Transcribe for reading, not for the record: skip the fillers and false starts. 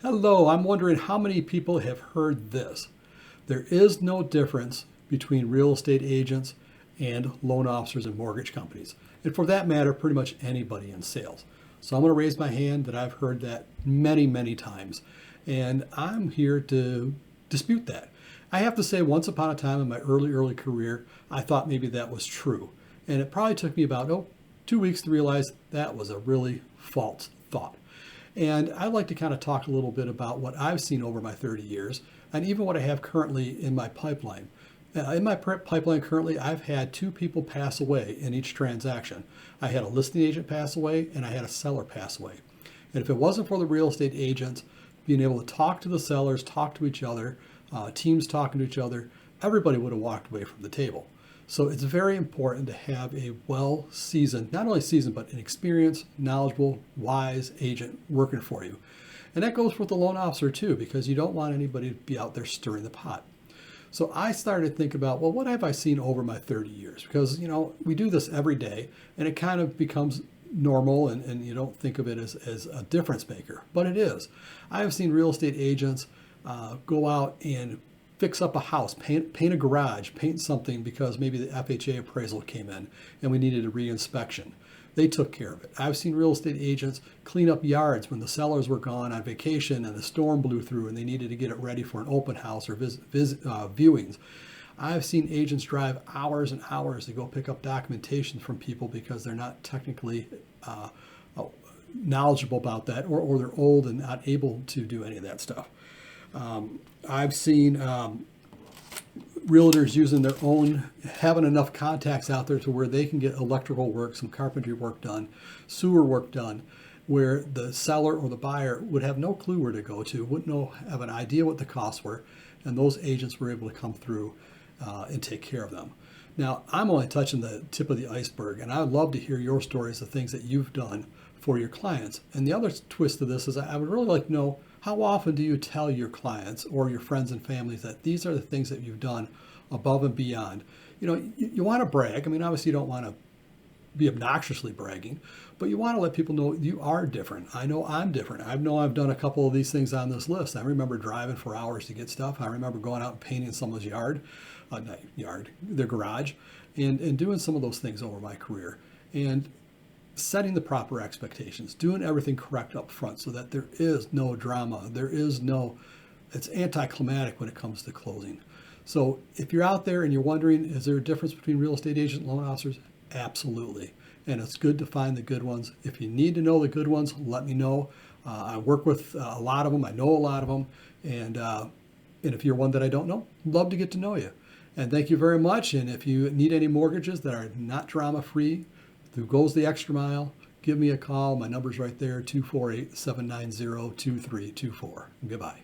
Hello, I'm wondering how many people have heard this. There is no difference between real estate agents and loan officers and mortgage companies. And for that matter, pretty much anybody in sales. So I'm going to raise my hand that I've heard that many, many times. And I'm here to dispute that. I have to say, once upon a time in my early career, I thought maybe that was true. And it probably took me about 2 weeks to realize that was a really false thought. And I'd like to kind of talk a little bit about what I've seen over my 30 years and even what I have currently in my pipeline. In my pipeline currently, I've had 2 people pass away in each transaction. I had a listing agent pass away and I had a seller pass away. And if it wasn't for the real estate agents being able to talk to the sellers, talk to each other, teams talking to each other, everybody would have walked away from the table. So it's very important to have a well-seasoned, not only seasoned, but an experienced, knowledgeable, wise agent working for you. And that goes with the loan officer too, because you don't want anybody to be out there stirring the pot. So I started to think about, well, what have I seen over my 30 years? Because, we do this every day and it kind of becomes normal and you don't think of it as a difference maker, but it is. I have seen real estate agents go out and fix up a house, paint a garage, paint something because maybe the FHA appraisal came in and we needed a reinspection. They took care of it. I've seen real estate agents clean up yards when the sellers were gone on vacation and the storm blew through and they needed to get it ready for an open house or viewings. I've seen agents drive hours and hours to go pick up documentation from people because they're not technically knowledgeable about that, or they're old and not able to do any of that stuff. I've seen realtors using their own, having enough contacts out there to where they can get electrical work, some carpentry work done, sewer work done, where the seller or the buyer would have no clue where to go to, wouldn't have an idea what the costs were, and those agents were able to come through and take care of them. Now, I'm only touching the tip of the iceberg, and I'd love to hear your stories of things that you've done for your clients. And the other twist to this is I would really like to know, how often do you tell your clients or your friends and families that these are the things that you've done above and beyond? You want to brag. I mean, obviously you don't want to be obnoxiously bragging, but you want to let people know you are different. I know I'm different. I know I've done a couple of these things on this list. I remember driving for hours to get stuff. I remember going out and painting someone's their garage, and doing some of those things over my career. And setting the proper expectations, doing everything correct up front so that there is no drama. It's anticlimactic when it comes to closing. So if you're out there and you're wondering, is there a difference between real estate agent and loan officers? Absolutely. And it's good to find the good ones. If you need to know the good ones, let me know. I work with a lot of them. I know a lot of them. And if you're one that I don't know, love to get to know you. And thank you very much. And if you need any mortgages that are not drama-free, who goes the extra mile, give me a call. My number's right there, 248-790-2324. Goodbye.